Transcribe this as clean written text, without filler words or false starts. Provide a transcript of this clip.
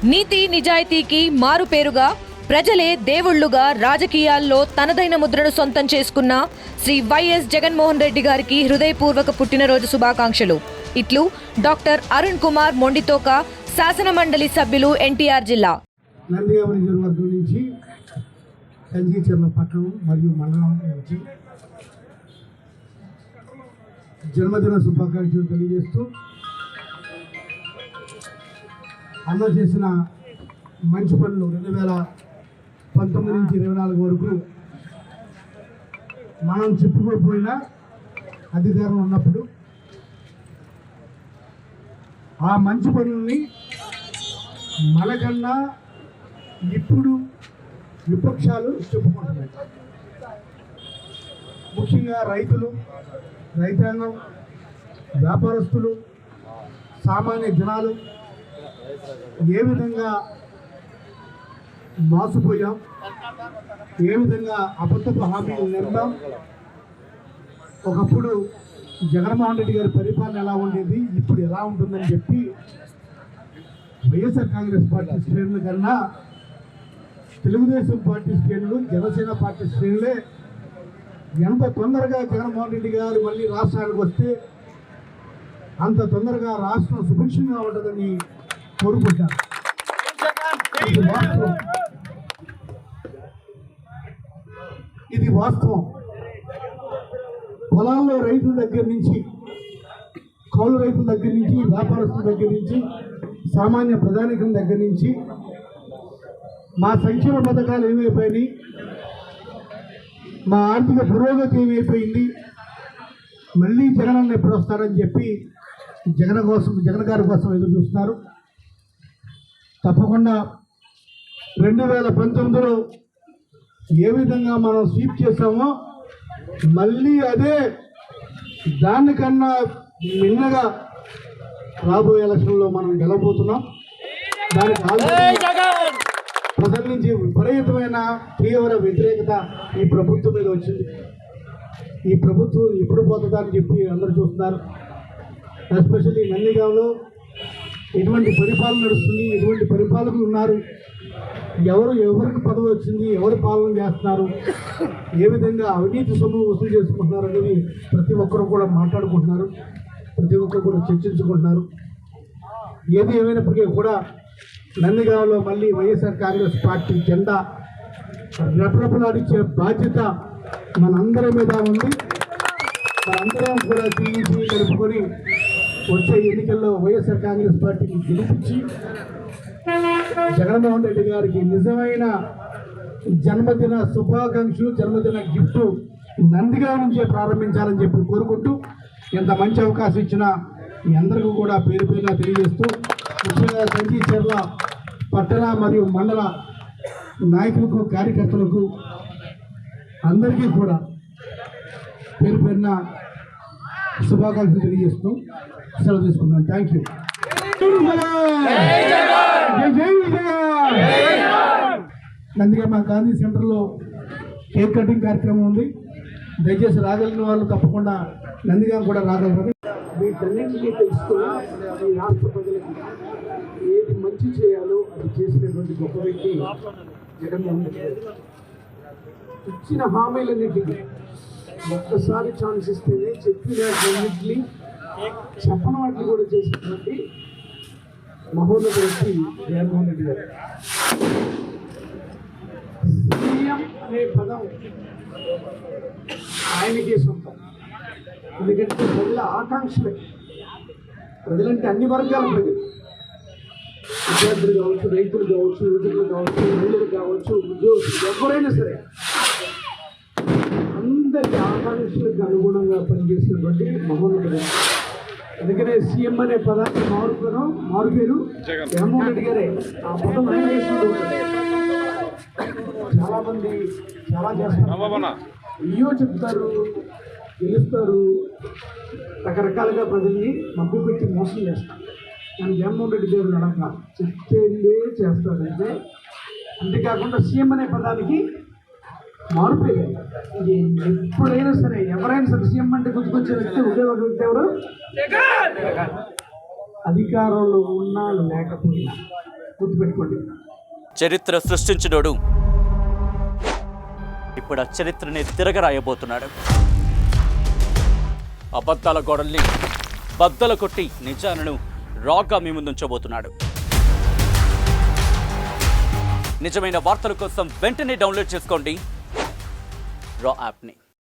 నీతి నిజాయితీకి మారుపేరుగా ప్రజలే దేవుళ్లుగా రాజకీయాల్లో తనదైన ముద్రను సొంతం చేసుకున్న శ్రీ వైఎస్ జగన్మోహన్ రెడ్డి గారికి హృదయపూర్వక పుట్టినరోజు శుభాకాంక్షలు. ఇట్లు డాక్టర్ అరుణ్ కుమార్ మొండితోక, శాసన మండలి సభ్యులు, ఎన్టీఆర్ జిల్లా. నందిగామ నియోజకవర్గం నుంచి కంచిచర్ల పట్టణం మరియు మండలం నుంచి జన్మదిన శుభాకాంక్షలు తెలియజేస్తూ అన్న చేసిన మంచి పనులు 2019 నుంచి 24 వరకు మనం చెప్పుకోకపోయినా అధికారం ఉన్నప్పుడు ఆ మంచి పనుల్ని మనకన్నా ఇప్పుడు విపక్షాలు చెప్పుకుంటున్నాయి. ముఖ్యంగా రైతులు, రైతాంగం, వ్యాపారస్తులు, సామాన్య జనాలు ఏ విధంగా మోసపోయాం, ఏ విధంగా అబద్ధపు హామీలు నిందాం. ఒకప్పుడు జగన్మోహన్ రెడ్డి గారి పరిపాలన ఎలా ఉండేది, ఇప్పుడు ఎలా ఉంటుందని చెప్పి వైఎస్ఆర్ కాంగ్రెస్ పార్టీ శ్రేణుల కన్నా తెలుగుదేశం పార్టీ శ్రేణులు, జనసేన పార్టీ శ్రేణులే ఎంత తొందరగా జగన్మోహన్ రెడ్డి గారు మళ్ళీ రాష్ట్రానికి వస్తే అంత తొందరగా రాష్ట్రం సుభిక్షంగా ఉంటుందని కోరుకుంటారు. ఇది వాస్తవం. పొలాల్లో రైతుల దగ్గర నుంచి, కౌలు రైతుల దగ్గర నుంచి, వ్యాపారస్తుల దగ్గర నుంచి, సామాన్య ప్రజానికం దగ్గర నుంచి మా సంక్షేమ పథకాలు ఏమైపోయినాయి, మా ఆర్థిక పురోగతి ఏమైపోయింది, మళ్ళీ జగన్ ఎప్పుడు వస్తారని చెప్పి జగన్ గారి కోసం ఎదురు చూస్తున్నారు. తప్పకుండా 2019లో ఏ విధంగా మనం స్వీప్ చేసామో మళ్ళీ అదే దానికన్నా మిన్నగా రాబోయే ఎలక్షన్లో మనం గెలవబోతున్నాం. దానికి ప్రజల నుంచి విపరీతమైన తీవ్ర వ్యతిరేకత ఈ ప్రభుత్వం మీద వచ్చింది. ఈ ప్రభుత్వం ఎప్పుడు పోతుందని చెప్పి అందరూ చూస్తున్నారు. ఎస్పెషల్లీ నందిగాంలో ఎటువంటి పరిపాలన నడుస్తుంది, ఎటువంటి పరిపాలకులు ఉన్నారు, ఎవరికి పదవి వచ్చింది, ఎవరు పాలన చేస్తున్నారు, ఏ విధంగా అవినీతి సొమ్ము వసూలు చేసుకుంటున్నారు అనేది ప్రతి ఒక్కరు కూడా మాట్లాడుకుంటున్నారు, ప్రతి ఒక్కరు కూడా చర్చించుకుంటున్నారు. ఏది ఏమైనప్పటికీ కూడా నందిగాంలో మళ్ళీ వైఎస్ఆర్ కాంగ్రెస్ పార్టీ జెండా రెపరెపలాడించే బాధ్యత మనందరి మీద ఉంది. మనందరం కూడా తీసి కలుపుకొని వచ్చే ఎన్నికల్లో వైఎస్ఆర్ కాంగ్రెస్ పార్టీకి గెలిపించి జగన్మోహన్ రెడ్డి గారికి నిజమైన జన్మదిన శుభాకాంక్షలు, జన్మదిన గిఫ్ట్ నందిగాం నుంచే ప్రారంభించాలని చెప్పి కోరుకుంటూ, ఎంత మంచి అవకాశం ఇచ్చినా మీ అందరికీ కూడా పేరు పేరుగా తెలియజేస్తూ, ముఖ్యంగా కంచిచర్ల పట్టణ మరియు మండల నాయకులకు, కార్యకర్తలకు అందరికీ కూడా పేరు పేరున శుభాకాంక్షలు తెలియజేస్తూ సెలవు తీసుకున్నాను. Thank you. నందిగామ గాంధీ సెంటర్లో కేక్ కటింగ్ కార్యక్రమం ఉంది. దయచేసి రాగలిగిన వాళ్ళు తప్పకుండా నందిగామ కూడా రాగలరు. వీటన్నింటినీ తెలుసుకుని ఈ రాష్ట్ర ప్రజలకి ఏది మంచి చేయాలో అది చేసినటువంటి గొప్ప వ్యక్తి జగన్మోహన్ రెడ్డి గారు. ఇచ్చిన హామీలన్నింటినీ ఒక్కసారి ఛాన్స్ ఇస్తేనే చెప్పినన్నింటినీ చెప్పని వాటిని కూడా చేసినటువంటి మహోన్నత వ్యక్తి జగన్మోహన్ రెడ్డి గారు. సీఎం అనే పదం ఆయనకే సొంతం. ఎందుకంటే ప్రజల ఆకాంక్షలే, ప్రజలంటే అన్ని వర్గాల ప్రజలు, విద్యార్థులు కావచ్చు, రైతులు కావచ్చు, యువకులు కావచ్చు, మహిళలు కావచ్చు, ఉద్యోగులు, ఎవరైనా సరే అందరి ఆకాంక్షలకు అనుగుణంగా పనిచేసినటువంటి మహోన్నతుడు. అందుకనే సీఎం అనే పదానికి మారు పేరు జగన్మోహన్ రెడ్డి గారే. ఆ పదం చాలా మంది చాలా చేస్తారు, అయ్యో చెప్తారు, గెలుస్తారు, రకరకాలుగా ప్రజల్ని మభ్యపెట్టి మోసం చేస్తారు. కానీ జగన్మోహన్ రెడ్డి గారు నడక చెప్తే చేస్తారంటే. అంతేకాకుండా సీఎం అనే పదానికి మారుపేరు. ఎప్పుడైనా సరే ఎవరైనా సరే సీఎం అంటే గుర్తుకొచ్చే వ్యక్తి ఒకే ఒక వ్యక్తి ఎవరు? అధికారంలో ఉన్నా లేకపోయినా గుర్తుపెట్టుకోండి. చరిత్ర సృష్టించినోడు ఇప్పుడు ఆ చరిత్రని తిరగరాయబోతున్నాడు. అబద్ధాల గోడల్ని బద్దలు కొట్టి నిజాలను రాగా మీ ముందుంచబోతున్నాడు. నిజమైన వార్తల కోసం వెంటనే డౌన్లోడ్ చేసుకోండి రా యాప్ని.